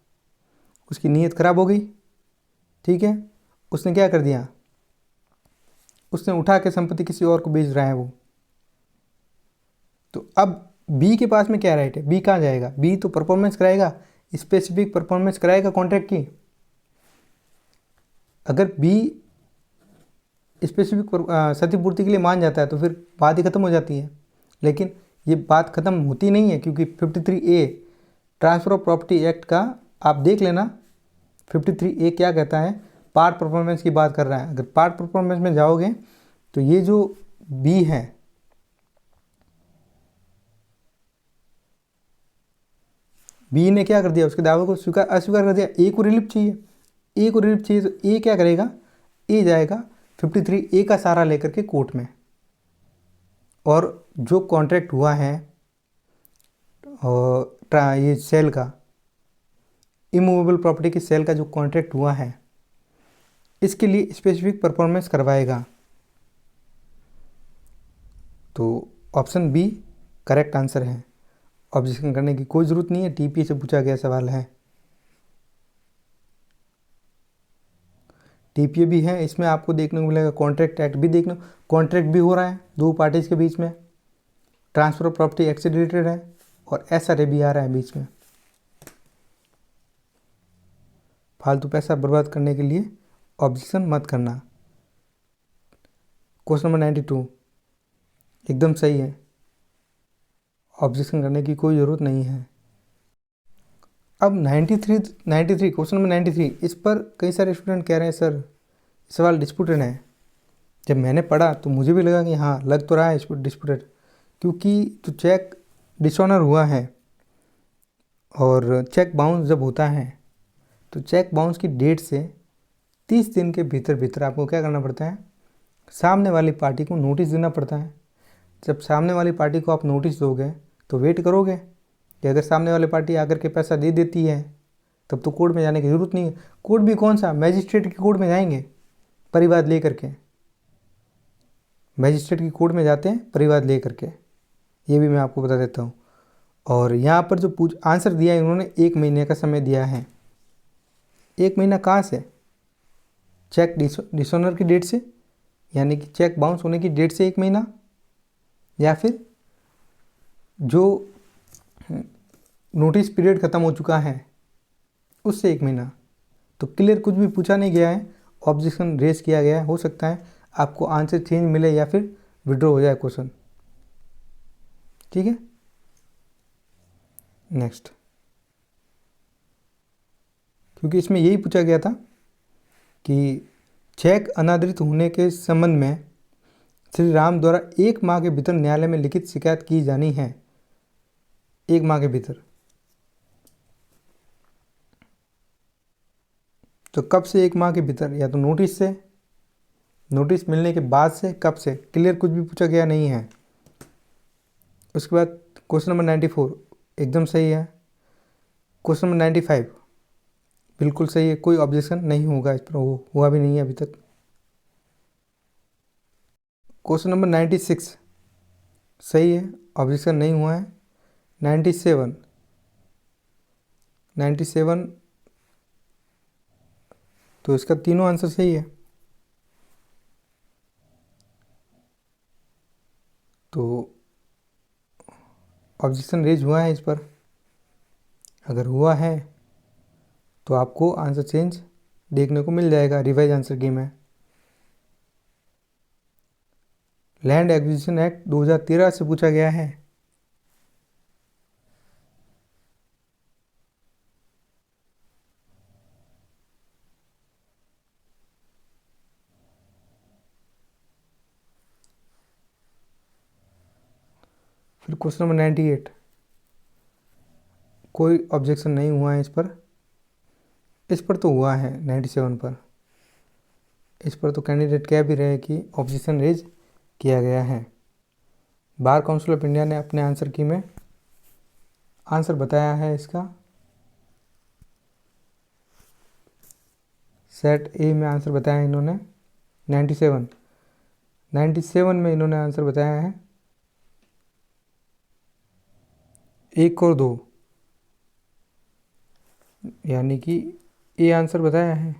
A: उसकी नीयत खराब हो गई। ठीक है, उसने क्या कर दिया, उसने उठा के संपत्ति किसी और को बेच रहा है वो। तो अब बी के पास में क्या राइट है? बी कहाँ जाएगा? बी तो परफॉर्मेंस कराएगा, स्पेसिफिक परफॉर्मेंस कराएगा कॉन्ट्रैक्ट की। अगर बी स्पेसिफिक क्षतिपूर्ति के लिए मान जाता है तो फिर बात ही खत्म हो जाती है। लेकिन ये बात खत्म होती नहीं है, क्योंकि 53A transfer of property act का आप देख लेना, 53A क्या कहता है, पार्ट परफॉर्मेंस की बात कर रहा है। अगर पार्ट परफॉर्मेंस में जाओगे तो ये जो बी है, बी ने क्या कर दिया, उसके दावे को अस्वीकार कर दिया। ए को रिलीफ चाहिए, ए को रिलीफ चाहिए, तो ए क्या करेगा, ए जाएगा 53A का सहारा लेकर के कोर्ट में, और जो कॉन्ट्रैक्ट हुआ है और ये सेल का, इमूवेबल प्रॉपर्टी की सेल का जो कॉन्ट्रैक्ट हुआ है, इसके लिए स्पेसिफिक परफॉर्मेंस करवाएगा। तो ऑप्शन बी करेक्ट आंसर है, ऑब्जेक्शन करने की कोई ज़रूरत नहीं है, टीपी से पूछा गया सवाल है। टीपीए भी है, इसमें आपको देखने को मिलेगा कॉन्ट्रैक्ट एक्ट भी, देखना कॉन्ट्रैक्ट भी हो रहा है दो पार्टीज के बीच में, ट्रांसफर ऑफ प्रॉपर्टी एक्ट से रिलेटेड है, और एसआरए भी आ रहा है बीच में। फालतू पैसा बर्बाद करने के लिए ऑब्जेक्शन मत करना। क्वेश्चन नंबर 92 एकदम सही है, ऑब्जेक्शन करने की कोई ज़रूरत नहीं है। अब 93 क्वेश्चन नंबर 93, इस पर कई सारे स्टूडेंट कह रहे हैं सर सवाल डिस्प्यूटेड है। जब मैंने पढ़ा तो मुझे भी लगा कि हाँ लग तो रहा है डिस्प्यूटेड, क्योंकि जो चेक डिसऑनर हुआ है और चेक बाउंस जब होता है तो चेक बाउंस की डेट से 30 दिन के भीतर भीतर आपको क्या करना पड़ता है, सामने वाली पार्टी को नोटिस देना पड़ता है। जब सामने वाली पार्टी को आप नोटिस दोगे तो वेट करोगे कि अगर सामने वाली पार्टी आकर के पैसा दे देती है तब तो कोर्ट में जाने की ज़रूरत नहीं है। कोर्ट भी कौन सा, मैजिस्ट्रेट की कोर्ट में जाएंगे परिवाद ले करके, मैजिस्ट्रेट की कोर्ट में जाते हैं परिवाद ले करके, ये भी मैं आपको बता देता हूँ। और यहाँ पर जो आंसर दिया है उन्होंने 1 महीने का समय दिया है। 1 महीना कहाँ से, चेक डिसऑनर की डेट से, यानी कि चेक बाउंस होने की डेट से 1 महीना, या फिर जो नोटिस पीरियड ख़त्म हो चुका है उससे 1 महीना। तो क्लियर कुछ भी पूछा नहीं गया है, ऑब्जेक्शन रेज किया गया है। हो सकता है आपको आंसर चेंज मिले या फिर विड्रॉ हो जाए क्वेश्चन। ठीक है, नेक्स्ट, क्योंकि इसमें यही पूछा गया था कि चेक अनादृत होने के संबंध में श्री राम द्वारा 1 माह के भीतर न्यायालय में लिखित शिकायत की जानी है। 1 माह के भीतर। तो कब से 1 माह के भीतर? या तो नोटिस से, नोटिस मिलने के बाद से, कब से? क्लियर कुछ भी पूछा गया नहीं है। उसके बाद क्वेश्चन नंबर 94 एकदम सही है। क्वेश्चन नंबर 95 बिल्कुल सही है, कोई ऑब्जेक्शन नहीं होगा इस पर, हुआ भी नहीं है अभी तक। क्वेश्चन नंबर 96 सही है, ऑब्जेक्शन नहीं हुआ है। 97 तो इसका तीनों आंसर सही है। तो ऑब्जेक्शन रेज हुआ है इस पर। अगर हुआ है तो आपको आंसर चेंज देखने को मिल जाएगा। रिवाइज आंसर की में लैंड एक्विजिशन एक्ट 2013 से पूछा गया है। फिर क्वेश्चन नंबर 98 कोई ऑब्जेक्शन नहीं हुआ है इस पर। इस पर तो हुआ है 97 पर। इस पर तो कैंडिडेट कह भी रहे कि ऑब्जेक्शन रेज किया गया है। बार काउंसिल ऑफ इंडिया ने अपने आंसर की में आंसर बताया है इसका। सेट ए में आंसर बताया है इन्होंने 97 में इन्होंने आंसर बताया है 1 और 2, यानी कि ए आंसर बताया है।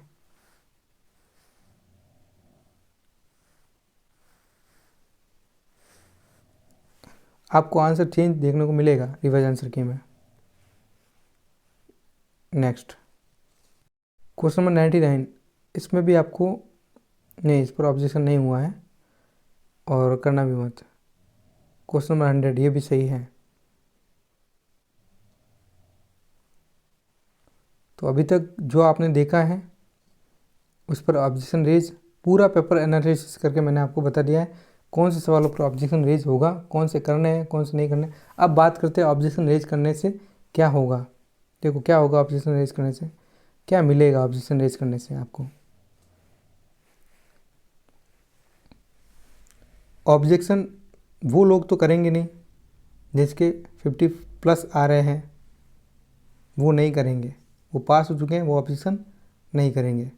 A: आपको आंसर चेंज देखने को मिलेगा रिवाइज आंसर की में। नेक्स्ट क्वेश्चन नंबर 99 इसमें भी आपको नहीं, इस पर ऑब्जेक्शन नहीं हुआ है और करना भी मत। क्वेश्चन नंबर 100 ये भी सही है। तो अभी तक जो आपने देखा है उस पर ऑब्जेक्शन रेज पूरा पेपर एनालिसिस करके मैंने आपको बता दिया है कौन से सवालों पर ऑब्जेक्शन रेज होगा, कौन से करने हैं, कौन से नहीं करने। अब बात करते हैं ऑब्जेक्शन रेज करने से क्या होगा। देखो क्या होगा ऑब्जेक्शन रेज करने से, क्या मिलेगा ऑब्जेक्शन रेज करने से आपको। ऑब्जेक्शन वो लोग तो करेंगे नहीं जिसके 50+ आ रहे हैं, वो नहीं करेंगे, वो पास हो चुके हैं, वो ऑब्जेक्शन नहीं करेंगे।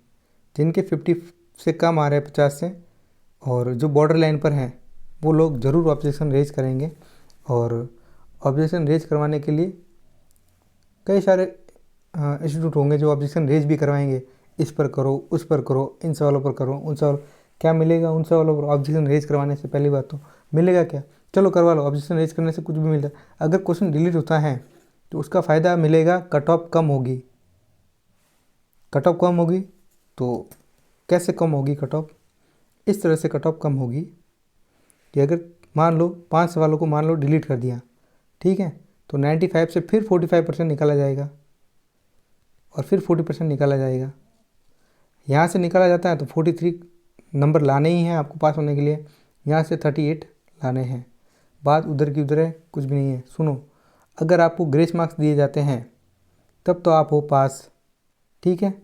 A: जिनके 50 से कम आ रहे हैं 50 से और जो बॉर्डर लाइन पर हैं वो लोग ज़रूर ऑब्जेक्शन रेज करेंगे। और ऑब्जेक्शन रेज करवाने के लिए कई सारे इंस्टीट्यूट होंगे जो ऑब्जेक्शन रेज भी करवाएंगे। इस पर करो, उस पर करो, इन सवालों पर करो, उन सवाल क्या मिलेगा उन सवालों पर ऑब्जेक्शन रेज करवाने से? पहली बात तो मिलेगा क्या? चलो करवा लो, ऑब्जेक्शन रेज करने से कुछ भी मिलता है। अगर क्वेश्चन डिलीट होता है तो उसका फ़ायदा मिलेगा, कट ऑफ कम होगी। कट ऑफ कम होगी तो कैसे कम होगी कट ऑफ? इस तरह से कट ऑफ कम होगी कि अगर मान लो 5 सवालों को मान लो डिलीट कर दिया, ठीक है, तो 95 से फिर 45% निकाला जाएगा और फिर 40% निकाला जाएगा। यहाँ से निकाला जाता है तो 43 नंबर लाने ही हैं आपको पास होने के लिए, यहाँ से 38 लाने हैं। बात उधर की उधर है, कुछ भी नहीं है। सुनो, अगर आपको ग्रेस मार्क्स दिए जाते हैं तब तो आप हो पास, ठीक है।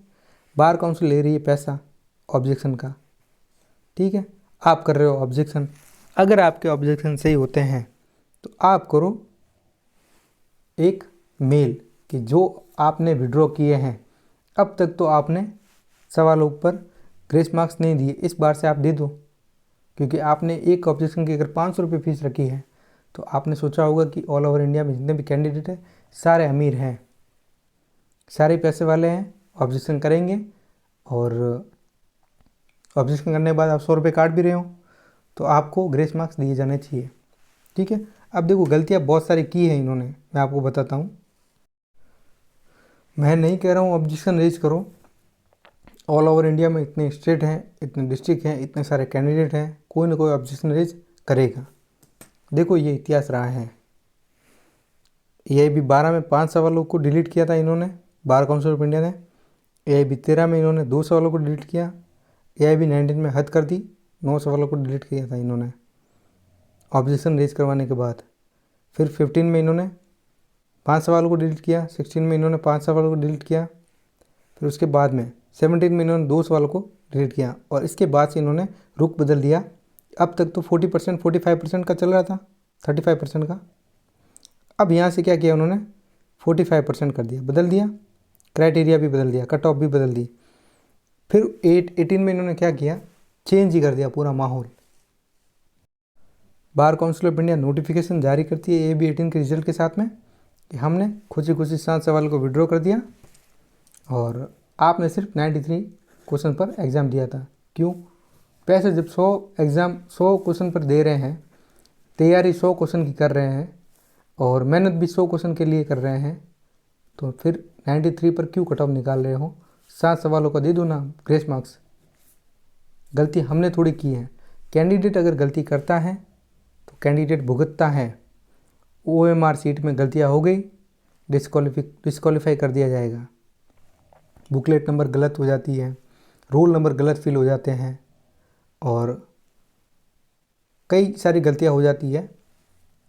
A: बार काउंसिल ले रही है पैसा ऑब्जेक्शन का, ठीक है, आप कर रहे हो ऑब्जेक्शन। अगर आपके ऑब्जेक्शन सही होते हैं तो आप करो एक मेल कि जो आपने विड्रॉ किए हैं अब तक तो आपने सवालों पर ग्रेस मार्क्स नहीं दिए, इस बार से आप दे दो। क्योंकि आपने एक ऑब्जेक्शन की अगर 500 रुपये फीस रखी है तो आपने सोचा होगा कि ऑल ओवर इंडिया में जितने भी कैंडिडेट हैं सारे अमीर हैं, सारे पैसे वाले हैं, ऑब्जेक्शन करेंगे और ऑब्जेक्शन करने के बाद आप 100 रुपये काट भी रहे हो तो आपको ग्रेस मार्क्स दिए जाने चाहिए, ठीक है। अब देखो गलतियाँ बहुत सारी की है इन्होंने, मैं आपको बताता हूँ। मैं नहीं कह रहा हूँ ऑब्जेक्शन रेज करो, ऑल ओवर इंडिया में इतने स्टेट हैं, इतने डिस्ट्रिक्ट हैं, इतने सारे कैंडिडेट हैं, कोई ना कोई ऑब्जेक्शन रेज करेगा। देखो ये इतिहास रहा है। AIB 12 में 5 सवालों को डिलीट किया था इन्होंने, बार काउंसिल ऑफ इंडिया ने। AIB 13 में इन्होंने 2 सवालों को डिलीट किया। AIB 19 में हद कर दी, 9 सवालों को डिलीट किया था इन्होंने ऑब्जेक्शन रेज करवाने के बाद। फिर 15 में इन्होंने 5 सवालों को डिलीट किया, 16 में इन्होंने 5 सवालों को डिलीट किया, फिर उसके बाद में 17 में इन्होंने 2 सवालों को डिलीट किया, और इसके बाद से इन्होंने रुख बदल दिया। अब तक तो 40% 45% का चल रहा था, 35% का। अब यहाँ से क्या किया उन्होंने, 45% कर दिया, बदल दिया, क्राइटेरिया भी बदल दिया, कट ऑफ भी बदल दी। फिर 18 में इन्होंने क्या किया, चेंज ही कर दिया पूरा माहौल। बार काउंसिल ऑफ इंडिया नोटिफिकेशन जारी करती है AIB 18 के रिजल्ट के साथ में कि हमने खुशी खुशी 7 सवाल को विड्रॉ कर दिया और आपने सिर्फ 93 क्वेश्चन पर एग्ज़ाम दिया था। क्यों? पैसे जब 100 क्वेश्चन पर दे रहे हैं, तैयारी 100 क्वेश्चन की कर रहे हैं और मेहनत भी 100 क्वेश्चन के लिए कर रहे हैं, तो फिर 93 पर क्यों कट ऑफ निकाल रहे हो? 7 सवालों का दे दो ना ग्रेस मार्क्स। गलती हमने थोड़ी की है। कैंडिडेट अगर गलती करता है तो कैंडिडेट भुगतता है। OMR सीट में गलतियाँ हो गई, डिस्क्वालीफाई कर दिया जाएगा। बुकलेट नंबर गलत हो जाती है, रोल नंबर गलत फिल हो जाते हैं और कई सारी गलतियाँ हो जाती है,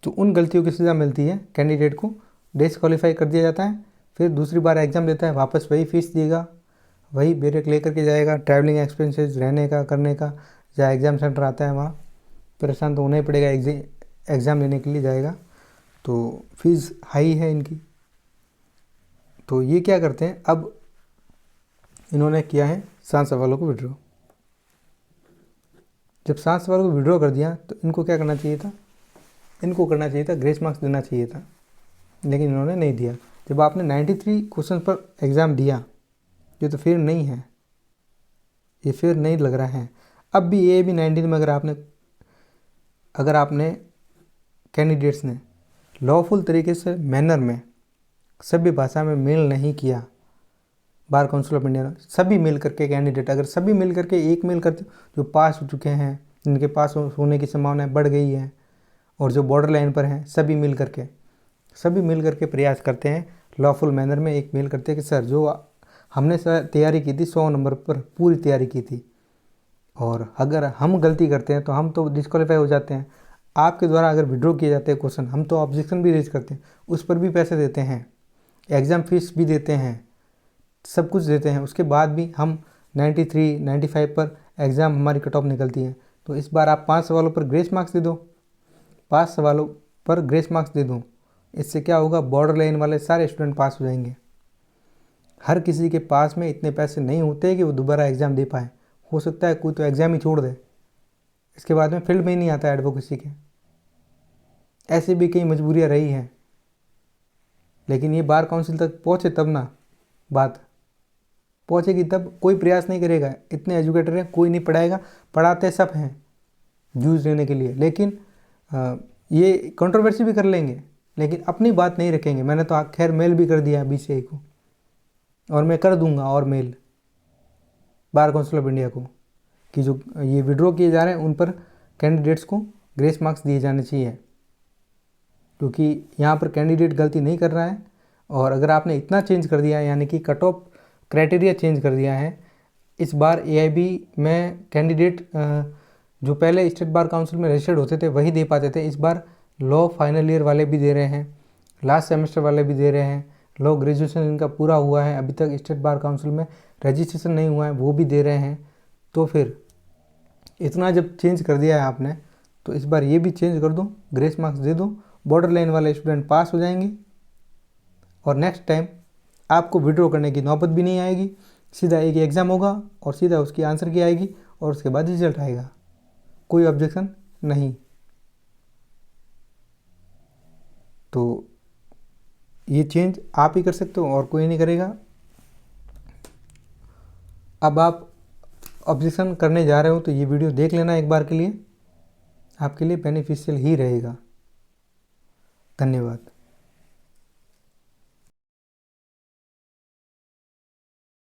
A: तो उन गलतियों की सज़ा मिलती है। कैंडिडेट को डिस्क्वालीफाई कर दिया जाता है, फिर दूसरी बार एग्ज़ाम देता है, वापस वही फीस देगा, वही बेरेक लेकर के जाएगा, ट्रैवलिंग एक्सपेंसेस, रहने का, करने का, जहाँ एग्ज़ाम सेंटर आता है वहाँ परेशान तो होना ही पड़ेगा, एग्ज़ाम लेने के लिए जाएगा, तो फीस हाई है इनकी। तो ये क्या करते हैं, अब इन्होंने किया है 7 सवालों को विड्रॉ। जब 7 सवालों को विड्रॉ कर दिया तो इनको क्या करना चाहिए था, इनको करना चाहिए था ग्रेस मार्क्स देना चाहिए था, लेकिन इन्होंने नहीं दिया। जब आपने 93 क्वेश्चन पर एग्ज़ाम दिया, ये तो फेयर नहीं है, ये फेयर नहीं लग रहा है। अब भी AIB 19 में अगर आपने कैंडिडेट्स ने लॉफुल तरीके से मैनर में सभ्य भाषा में मेल नहीं किया, बार काउंसिल ऑफ इंडिया सभी मिल करके कैंडिडेट अगर सभी मिल करके एक मेल करते जो पास हो चुके हैं, जिनके पास होने की संभावना बढ़ गई है और जो बॉर्डर लाइन पर हैं, सभी मिल करके प्रयास करते हैं लॉफुल मैनर में एक मेल करते हैं कि सर जो हमने तैयारी की थी 100 नंबर पर पूरी तैयारी की थी, और अगर हम गलती करते हैं तो हम तो डिस्क्वालीफाई हो जाते हैं। आपके द्वारा अगर विड्रॉ किए जाते हैं क्वेश्चन, हम तो ऑब्जेक्शन भी रेज करते हैं, उस पर भी पैसे देते हैं, एग्ज़ाम फीस भी देते हैं, सब कुछ देते हैं, उसके बाद भी हम 93 95 पर एग्ज़ाम हमारी कट ऑफ निकलती है। तो इस बार आप 5 सवालों पर ग्रेस मार्क्स दे दो, 5 सवालों पर ग्रेस मार्क्स दे दो। इससे क्या होगा, बॉर्डर लाइन वाले सारे स्टूडेंट पास हो जाएंगे। हर किसी के पास में इतने पैसे नहीं होते कि वो दोबारा एग्ज़ाम दे पाए। हो सकता है कोई तो एग्ज़ाम ही छोड़ दे, इसके बाद में फील्ड में ही नहीं आता एडवोकेसी के। ऐसी भी कई मजबूरियाँ रही हैं, लेकिन ये बार काउंसिल तक पहुँचे तब ना, बात पहुँचेगी तब। कोई प्रयास नहीं करेगा, इतने एजुकेटर हैं, कोई नहीं पढ़ाएगा, पढ़ाते सब हैं जूझ लेने के लिए, लेकिन ये कंट्रोवर्सी भी कर लेंगे लेकिन अपनी बात नहीं रखेंगे। मैंने तो खैर मेल भी कर दिया BCI को, और मैं कर दूंगा और mail Bar Council of India को कि जो ये विड्रॉ किए जा रहे हैं उन पर कैंडिडेट्स को ग्रेस मार्क्स दिए जाने चाहिए, क्योंकि यहाँ पर कैंडिडेट गलती नहीं कर रहा है। और अगर आपने इतना चेंज कर दिया है, यानी कि कट ऑफ क्राइटेरिया चेंज कर दिया है, इस बार AIB में कैंडिडेट जो पहले स्टेट बार काउंसिल में रजिस्टर्ड होते थे वही दे पाते थे, इस बार लॉ फाइनल ईयर वाले भी दे रहे हैं, लास्ट सेमेस्टर वाले भी दे रहे हैं, लॉ ग्रेजुएशन इनका पूरा हुआ है, अभी तक स्टेट बार काउंसिल में रजिस्ट्रेशन नहीं हुआ है, वो भी दे रहे हैं। तो फिर इतना जब चेंज कर दिया है आपने, तो इस बार ये भी चेंज कर दो, ग्रेस मार्क्स दे दो, बॉर्डर लाइन वाले स्टूडेंट पास हो जाएंगे और नेक्स्ट टाइम आपको विड्रॉ करने की नौबत भी नहीं आएगी। सीधा एक एग्ज़ाम होगा और सीधा उसकी आंसर की आएगी और उसके बाद रिजल्ट आएगा, कोई ऑब्जेक्शन नहीं। तो ये चेंज आप ही कर सकते हो और कोई नहीं करेगा। अब आप ऑब्जेक्शन करने जा रहे हो तो ये वीडियो देख लेना एक बार के लिए, आपके लिए बेनिफिशियल ही रहेगा। धन्यवाद।